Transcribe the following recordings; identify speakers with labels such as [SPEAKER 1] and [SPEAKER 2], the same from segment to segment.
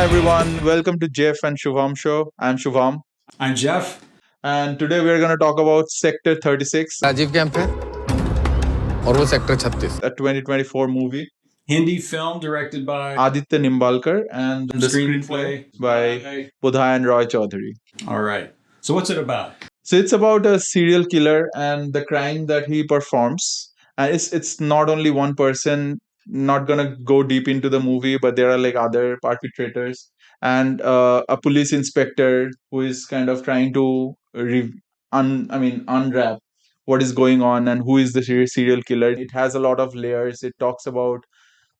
[SPEAKER 1] Hi everyone, welcome to Jeff and Shubham show. I'm Shubham,
[SPEAKER 2] I'm Jeff.
[SPEAKER 1] and today we're going to talk about Sector 36,
[SPEAKER 3] Rajiv camp है और वो sector 36
[SPEAKER 1] a 2024 movie.
[SPEAKER 2] Hindi film directed by
[SPEAKER 1] Aditya Nimbalkar and the screenplay by Budhaya and Roy Chaudhary.
[SPEAKER 2] All right. So what's it about?
[SPEAKER 1] So it's about a serial killer and the crime that he performs. And it's not only one person. Not gonna go deep into the movie, but there are like other perpetrators and a police inspector who is kind of trying to unwrap what is going on and who is the serial killer. It has a lot of layers. It talks about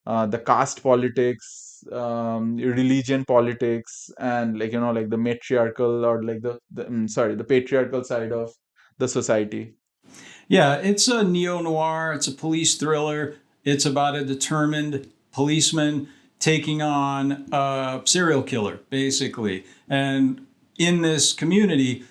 [SPEAKER 1] the caste politics, religion politics, and like the matriarchal or like the patriarchal side of the society.
[SPEAKER 2] Yeah, it's a neo-noir. It's a police thriller. It's about a determined policeman taking on a serial killer, basically. And in this community,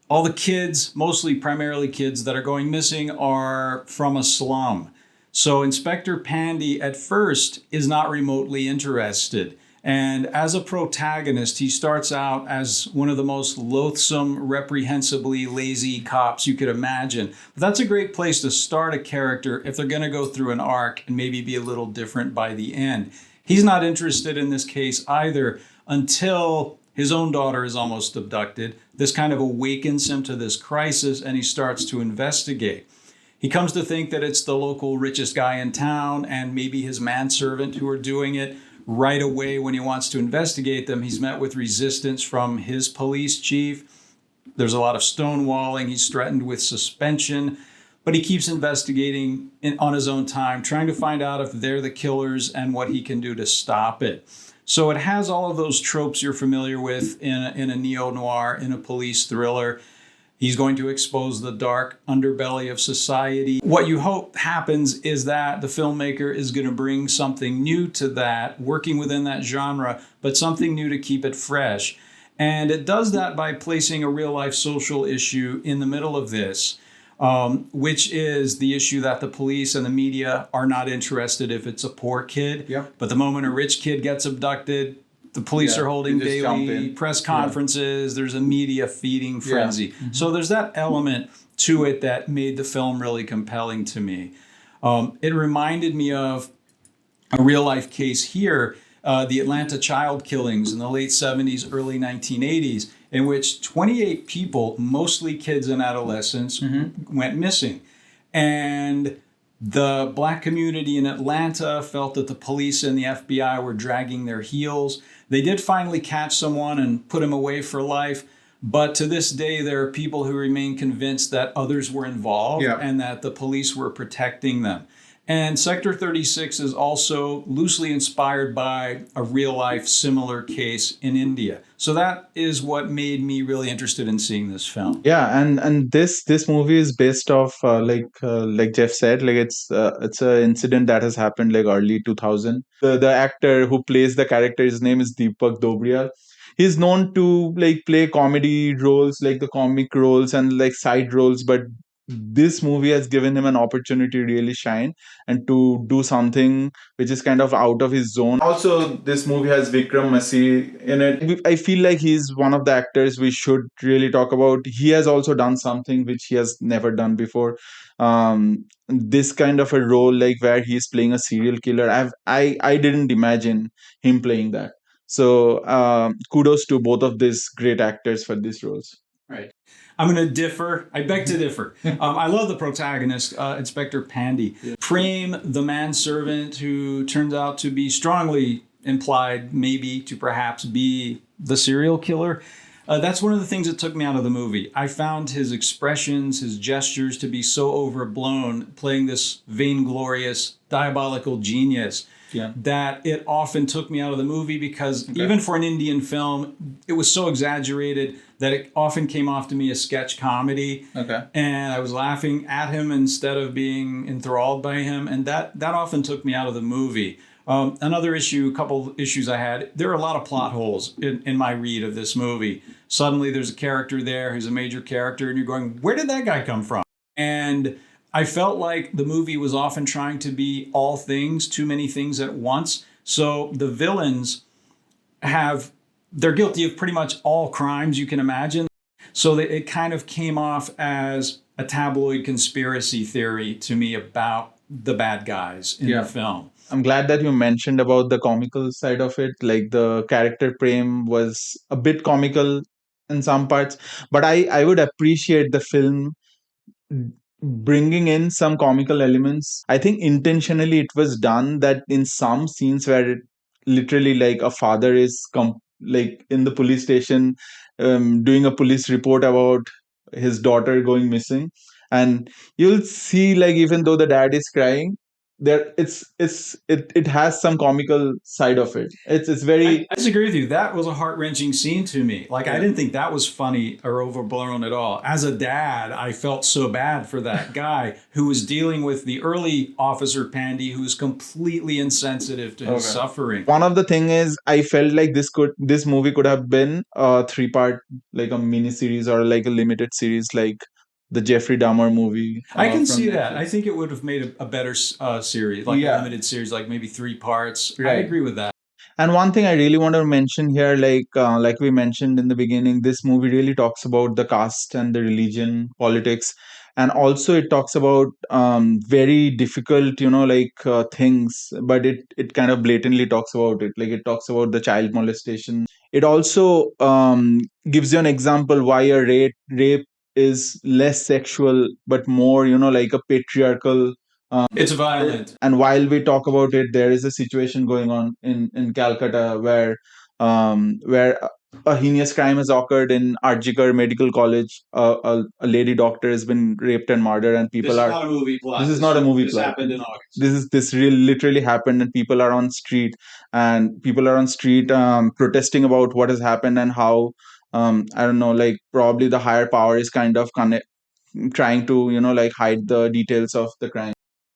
[SPEAKER 2] all the kids, primarily kids that are going missing, are from a slum. So Inspector Pandy at first is not remotely interested. And as a protagonist, he starts out as one of the most loathsome, reprehensibly lazy cops you could imagine. But that's a great place to start a character if they're going to go through an arc and maybe be a little different by the end. He's not interested in this case either until his own daughter is almost abducted. This kind of awakens him to this crisis and he starts to investigate. He comes to think that it's the local richest guy in town and maybe his manservant who are doing it. Right away, when he wants to investigate them, he's met with resistance from his police chief. There's a lot of stonewalling. He's threatened with suspension, but he keeps investigating on his own time, trying to find out if they're the killers and what he can do to stop it. So it has all of those tropes you're familiar with in a neo-noir, in a police thriller. He's going to expose the dark underbelly of society. What you hope happens is that the filmmaker is going to bring something new to that, working within that genre, but something new to keep it fresh. And it does that by placing a real-life social issue in the middle of this, which is the issue that the police and the media are not interested if it's a poor kid.
[SPEAKER 1] Yeah.
[SPEAKER 2] But the moment a rich kid gets abducted, the police are holding daily press conferences. Yeah. There's a media feeding frenzy. Yeah. Mm-hmm. So there's that element to it that made the film really compelling to me. It reminded me of a real life case here, the Atlanta child killings in the late 70s, early 1980s, in which 28 people, mostly kids and adolescents, went missing. And the black community in Atlanta felt that the police and the FBI were dragging their heels. They did finally catch someone and put him away for life. But to this day, there are people who remain convinced that others were involved and that the police were protecting them. And Sector 36 is also loosely inspired by a real-life similar case in India. So that is what made me really interested in seeing this film.
[SPEAKER 1] Yeah, and this movie is based off like Jeff said, like it's an incident that has happened like early 2000. The actor who plays the character, his name is Deepak Dobriyal. He's known to like play comedy roles, like the comic roles and like side roles, but this movie has given him an opportunity to really shine and to do something which is kind of out of his zone. Also, this movie has Vikrant Massey in it. I feel like he's one of the actors we should really talk about. He has also done something which he has never done before. This kind of a role, like where he's playing a serial killer. I didn't imagine him playing that. So kudos to both of these great actors for these roles.
[SPEAKER 2] Right. I'm going to differ. I beg to differ. I love the protagonist, Inspector Pandy. Yeah. Prem, the manservant who turns out to be strongly implied maybe to perhaps be the serial killer. That's one of the things that took me out of the movie. I found his expressions, his gestures to be so overblown, playing this vainglorious, diabolical genius. Yeah. That it often took me out of the movie because even for an Indian film, it was so exaggerated that it often came off to me as sketch comedy. Okay. And I was laughing at him instead of being enthralled by him. And that often took me out of the movie. Another issue, a couple issues I had, there are a lot of plot holes in my read of this movie. Suddenly there's a character there who's a major character and you're going, where did that guy come from? And I felt like the movie was often trying to be all things, too many things at once. So the villains they're guilty of pretty much all crimes you can imagine. So that it kind of came off as a tabloid conspiracy theory to me about the bad guys in the film.
[SPEAKER 1] I'm glad that you mentioned about the comical side of it. Like the character Prem was a bit comical in some parts, but I would appreciate the film bringing in some comical elements. I think intentionally it was done that in some scenes where it literally like a father is like in the police station doing a police report about his daughter going missing, and you'll see like even though the dad is crying, there it has some comical side of it. It's very.
[SPEAKER 2] I disagree with you. That was a heart-wrenching scene to me. Like, I didn't think that was funny or overblown at all. As a dad, I felt so bad for that guy who was dealing with the early Officer Pandy, who's completely insensitive to his suffering.
[SPEAKER 1] One of the thing is I felt like this movie could have been a three-part, like a mini series or like a limited series, like the Jeffrey Dahmer movie.
[SPEAKER 2] I can see that. I think it would have made a better series, like a limited series, like maybe 3 parts. I agree with that.
[SPEAKER 1] And one thing I really want to mention here, like we mentioned in the beginning, this movie really talks about the caste and the religion, politics, and also it talks about very difficult, things. But it kind of blatantly talks about it. Like it talks about the child molestation. It also gives you an example why a rape is less sexual, but more, like a patriarchal.
[SPEAKER 2] It's violent.
[SPEAKER 1] And while we talk about it, there is a situation going on in Calcutta where a heinous crime has occurred in Arjigar Medical College. A lady doctor has been raped and murdered, and people are.
[SPEAKER 2] This is not a movie plot.
[SPEAKER 1] This is not a movie
[SPEAKER 2] This
[SPEAKER 1] plot.
[SPEAKER 2] happened in August.
[SPEAKER 1] This really literally happened, and people are on street, protesting about what has happened and how I don't know, like probably the higher power is kind of trying to like hide the details of the crime.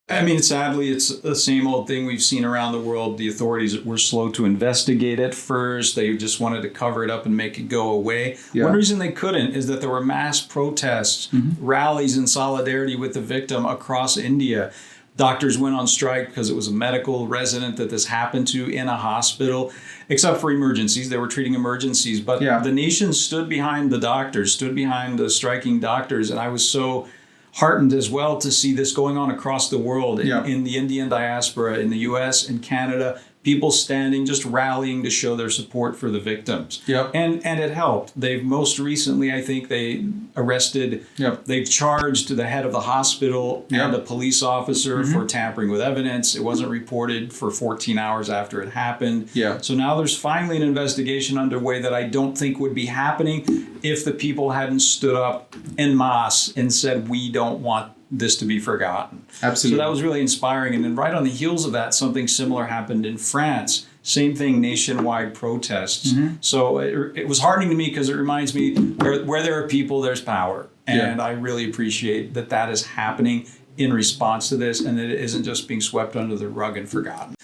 [SPEAKER 2] I mean, sadly, it's the same old thing we've seen around the world. The authorities were slow to investigate at first. They just wanted to cover it up and make it go away. One reason they couldn't is that there were mass protests, rallies in solidarity with the victim across India. Doctors went on strike because it was a medical resident that this happened to in a hospital, except for emergencies. They were treating emergencies. But the nation stood behind the doctors, stood behind the striking doctors. And I was so heartened as well to see this going on across the world in the Indian diaspora, in the US, in Canada, people standing, just rallying to show their support for the victims. And it helped. They've most recently, I think they arrested, they've charged the head of the hospital and a police officer for tampering with evidence. It wasn't reported for 14 hours after it happened. So now there's finally an investigation underway that I don't think would be happening if the people hadn't stood up en masse and said, we don't want this to be forgotten.
[SPEAKER 1] Absolutely.
[SPEAKER 2] So that was really inspiring. And then right on the heels of that, something similar happened in France. Same thing, nationwide protests. So it was heartening to me because it reminds me where there are people, there's power. And I really appreciate that that is happening in response to this and that it isn't just being swept under the rug and forgotten.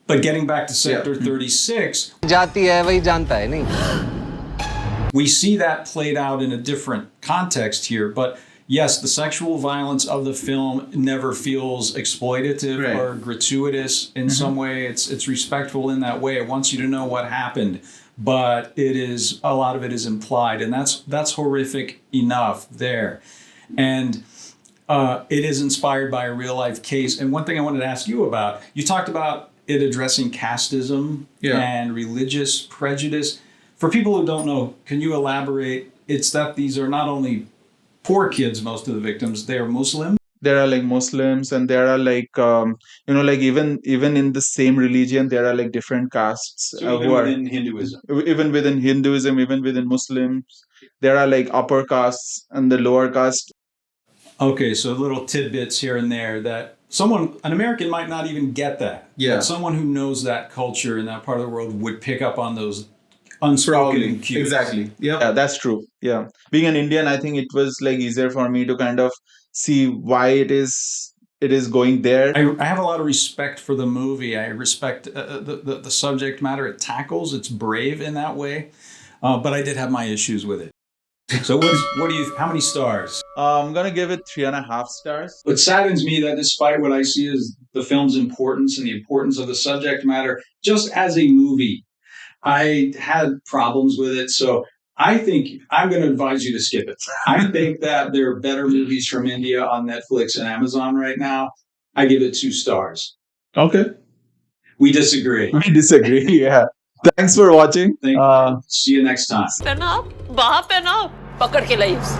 [SPEAKER 2] But getting back to Sector 36, we see that played out in a different context here, but yes, the sexual violence of the film never feels exploitative or gratuitous in some way. It's respectful in that way. It wants you to know what happened, but a lot of it is implied, and that's horrific enough there. And it is inspired by a real life case. And one thing I wanted to ask you about, you talked about it addressing casteism and religious prejudice. For people who don't know, can you elaborate? It's that these are not only poor kids, most of the victims, they are Muslim.
[SPEAKER 1] There are like Muslims, and there are like like even in the same religion, there are like different castes.
[SPEAKER 2] So even within Hinduism.
[SPEAKER 1] Even within Hinduism, even within Muslims, there are like upper castes and the lower caste.
[SPEAKER 2] Okay, so little tidbits here and there that an American might not even get that. But someone who knows that culture in that part of the world would pick up on those unspoken cues.
[SPEAKER 1] Exactly. Yeah, that's true. Yeah. Being an Indian, I think it was like easier for me to kind of see why it is going there.
[SPEAKER 2] I have a lot of respect for the movie. I respect the subject matter it tackles. It's brave in that way. But I did have my issues with it. So how many stars?
[SPEAKER 1] I'm going to give it 3.5 stars.
[SPEAKER 2] It saddens me that despite what I see as the film's importance and the importance of the subject matter, just as a movie, I had problems with it, so I think I'm going to advise you to skip it. I think that there are better movies from India on Netflix and Amazon right now. I give it 2 stars.
[SPEAKER 1] Okay.
[SPEAKER 2] We disagree.
[SPEAKER 1] We disagree. Yeah. Thanks for watching.
[SPEAKER 2] See you next time.
[SPEAKER 4] पहना वहां पहना पकड़ के lives